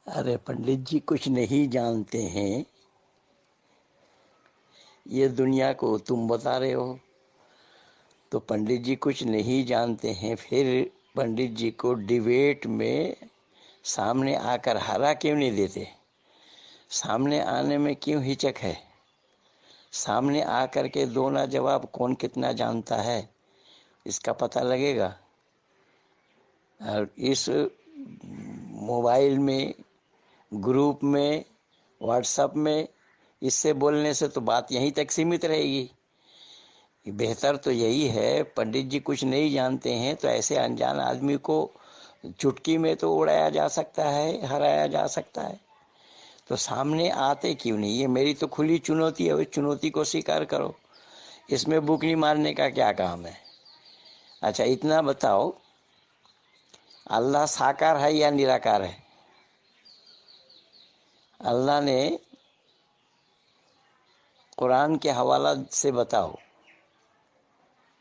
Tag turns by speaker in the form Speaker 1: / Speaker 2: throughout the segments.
Speaker 1: अरे पंडित जी कुछ नहीं जानते हैं, ये दुनिया को तुम बता रहे हो। तो पंडित जी कुछ नहीं जानते हैं, फिर पंडित जी को डिबेट में सामने आकर हरा क्यों नहीं देते? सामने आने में क्यों हिचक है? सामने आकर के दो ना जवाब, कौन कितना जानता है इसका पता लगेगा। और इस मोबाइल में, ग्रुप में, व्हाट्सएप में इससे बोलने से तो बात यहीं तक सीमित रहेगी। बेहतर तो यही है, पंडित जी कुछ नहीं जानते हैं तो ऐसे अनजान आदमी को चुटकी में तो उड़ाया जा सकता है, हराया जा सकता है। तो सामने आते क्यों नहीं? ये मेरी तो खुली चुनौती है, उस चुनौती को स्वीकार करो। इसमें बुकनी मारने का क्या काम है? अच्छा इतना बताओ, अल्लाह साकार है या निराकार है? अल्लाह ने कुरान के हवाला से बताओ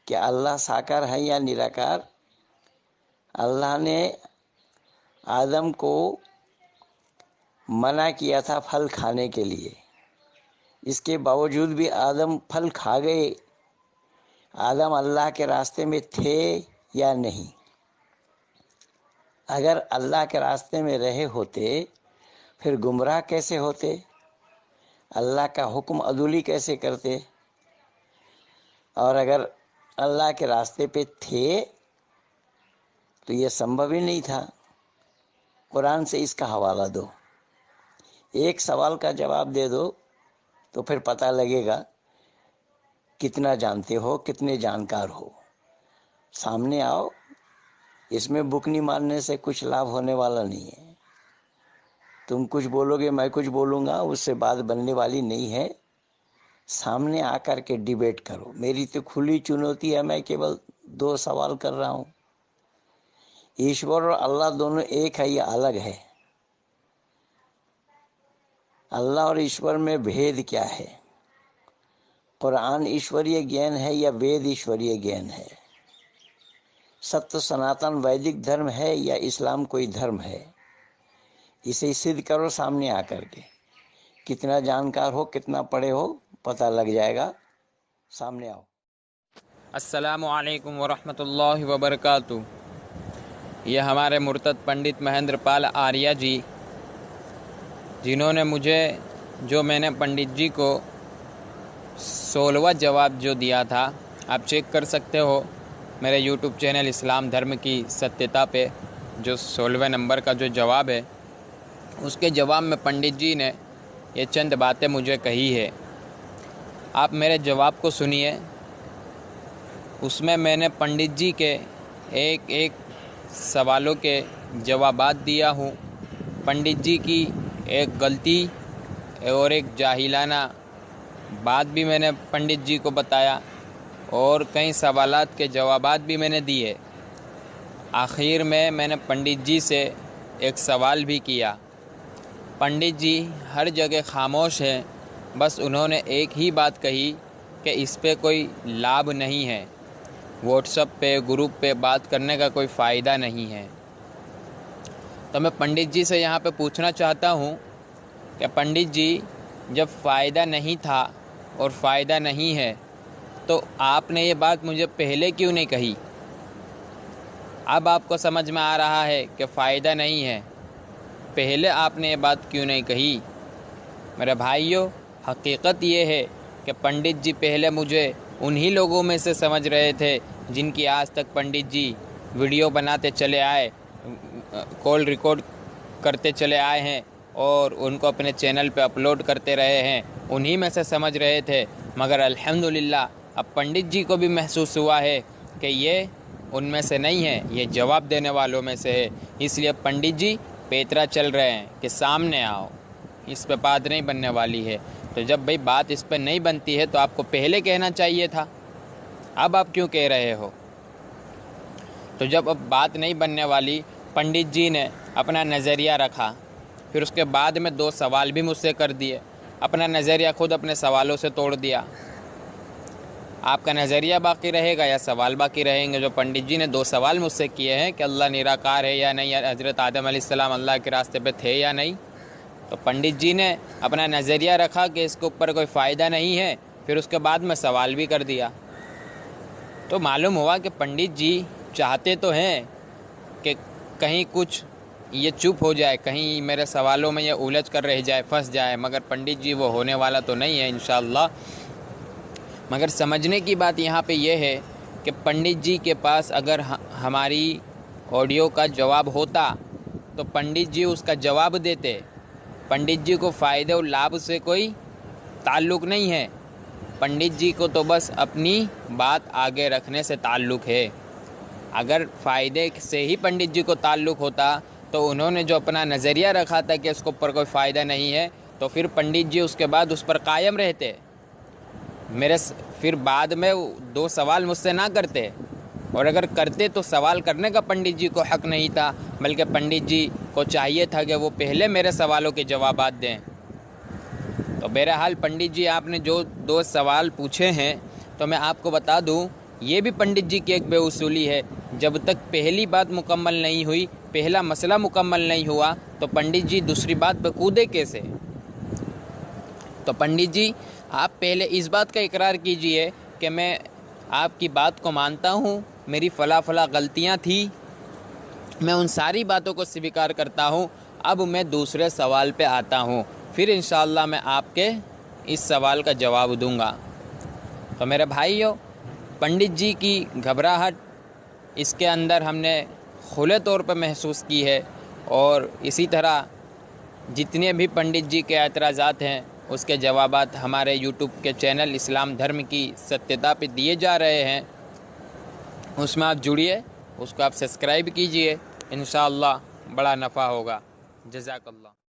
Speaker 1: कि अल्लाह साकार है या निराकार। अल्लाह ने आदम को मना किया था फल खाने के लिए, इसके बावजूद भी आदम फल खा गए। आदम अल्लाह के रास्ते में थे या नहीं? अगर अल्लाह के रास्ते में रहे होते फिर गुमराह कैसे होते? अल्लाह का हुक्म अदुली कैसे करते? और अगर अल्लाह के रास्ते पे थे तो ये संभव ही नहीं था। कुरान से इसका हवाला दो, एक सवाल का जवाब दे दो तो फिर पता लगेगा कितना जानते हो, कितने जानकार हो। सामने आओ, इसमें बुकनी मारने से कुछ लाभ होने वाला नहीं है। तुम कुछ बोलोगे, मैं कुछ बोलूँगा, उससे बात बनने वाली नहीं है। सामने आकर के डिबेट करो। मेरी तो खुली चुनौती है, मैं केवल दो सवाल कर रहा हूँ। ईश्वर और अल्लाह दोनों एक है या अलग है? अल्लाह और ईश्वर में भेद क्या है? कुरान ईश्वरीय ज्ञान है या वेद ईश्वरीय ज्ञान है? सत्य सनातन वैदिक धर्म है या इस्लाम कोई धर्म है? इसे सिद्ध करो सामने आकर के। कितना जानकार हो, कितना पढ़े हो, पता लग जाएगा। सामने आओ।
Speaker 2: अस्सलामु अलैकुम वरहमतुल्लाहि वबरकातुहू। ये हमारे मुर्तद पंडित महेंद्र पाल आर्या जी, जिन्होंने मुझे, जो मैंने पंडित जी को 16वां जवाब जो दिया था, आप चेक कर सकते हो मेरे यूट्यूब चैनल इस्लाम धर्म की सत्यता पे। जो 16वें नंबर का जो जवाब है, उसके जवाब में पंडित जी ने ये चंद बातें मुझे कही है। आप मेरे जवाब को सुनिए। उसमें मैंने पंडित जी के एक एक सवालों के जवाबात दिया हूँ। पंडित जी की एक गलती और एक जाहिलाना बात भी मैंने पंडित जी को बताया, और कई सवालात के जवाबात भी मैंने दिए। आखिर में मैंने पंडित जी से एक सवाल भी किया। पंडित जी हर जगह खामोश हैं, बस उन्होंने एक ही बात कही कि इस पे कोई लाभ नहीं है, व्हाट्सएप पे, ग्रुप पे बात करने का कोई फ़ायदा नहीं है। तो मैं पंडित जी से यहाँ पे पूछना चाहता हूँ कि पंडित जी, जब फ़ायदा नहीं था और फ़ायदा नहीं है तो आपने ये बात मुझे पहले क्यों नहीं कही? अब आपको समझ में आ रहा है कि फ़ायदा नहीं है, पहले आपने ये बात क्यों नहीं कही? मेरे भाइयों, हकीकत ये है कि पंडित जी पहले मुझे उन्हीं लोगों में से समझ रहे थे जिनकी आज तक पंडित जी वीडियो बनाते चले आए, कॉल रिकॉर्ड करते चले आए हैं और उनको अपने चैनल पे अपलोड करते रहे हैं, उन्हीं में से समझ रहे थे। मगर अल्हम्दुलिल्लाह अब पंडित जी को भी महसूस हुआ है कि ये उनमें से नहीं है, ये जवाब देने वालों में से है। इसलिए पंडित जी पेतरा चल रहे हैं कि सामने आओ, इस पे बात नहीं बनने वाली है। तो जब भाई बात इस पे नहीं बनती है तो आपको पहले कहना चाहिए था, अब आप क्यों कह रहे हो? तो जब अब बात नहीं बनने वाली, पंडित जी ने अपना नज़रिया रखा, फिर उसके बाद में 2 सवाल भी मुझसे कर दिए, अपना नज़रिया खुद अपने सवालों से तोड़ दिया। आपका नज़रिया बाकी रहेगा या सवाल बाकी रहेंगे। जो पंडित जी ने 2 सवाल मुझसे किए हैं कि अल्लाह निराकार है या नहीं, या हज़रत आदम अलैहिस्सलाम अल्लाह के रास्ते पे थे या नहीं, तो पंडित जी ने अपना नज़रिया रखा कि इसके ऊपर कोई फ़ायदा नहीं है, फिर उसके बाद में सवाल भी कर दिया। तो मालूम हुआ कि पंडित जी चाहते तो हैं कि कहीं कुछ ये चुप हो जाए, कहीं मेरे सवालों में ये उलझ कर रह जाए, फंस जाए, मगर पंडित जी वो होने वाला तो नहीं है इंशाअल्लाह। मगर समझने की बात यहाँ पे ये है कि पंडित जी के पास अगर हमारी ऑडियो का जवाब होता तो पंडित जी उसका जवाब देते। पंडित जी को फ़ायदे और लाभ से कोई ताल्लुक़ नहीं है, पंडित जी को तो बस अपनी बात आगे रखने से ताल्लुक़ है। अगर फ़ायदे से ही पंडित जी को ताल्लुक़ होता तो उन्होंने जो अपना नज़रिया रखा था कि उसके ऊपर कोई फ़ायदा नहीं है, तो फिर पंडित जी उसके बाद उस पर कायम रहते, फिर बाद में 2 सवाल मुझसे ना करते, और अगर करते तो सवाल करने का पंडित जी को हक़ नहीं था, बल्कि पंडित जी को चाहिए था कि वो पहले मेरे सवालों के जवाब दें। तो बहरहाल पंडित जी आपने जो 2 सवाल पूछे हैं, तो मैं आपको बता दूं, ये भी पंडित जी की एक बेउसूली है। जब तक पहली बात मुकम्मल नहीं हुई, पहला मसला मुकम्मल नहीं हुआ, तो पंडित जी दूसरी बात पर कूदे कैसे? तो पंडित जी आप पहले इस बात का इकरार कीजिए कि मैं आपकी बात को मानता हूँ, मेरी फ़ला गलतियाँ थी, मैं उन सारी बातों को स्वीकार करता हूँ, अब मैं दूसरे सवाल पे आता हूँ, फिर इंशाअल्लाह मैं आपके इस सवाल का जवाब दूंगा। तो मेरे भाइयों, पंडित जी की घबराहट इसके अंदर हमने खुले तौर पर महसूस की है, और इसी तरह जितने भी पंडित जी के एतराज़ात हैं उसके जवाबात हमारे यूट्यूब के चैनल इस्लाम धर्म की सत्यता पे दिए जा रहे हैं, उसमें आप जुड़िए, उसको आप सब्सक्राइब कीजिए, इंशाअल्लाह बड़ा नफ़ा होगा। जज़ाकल्लाह।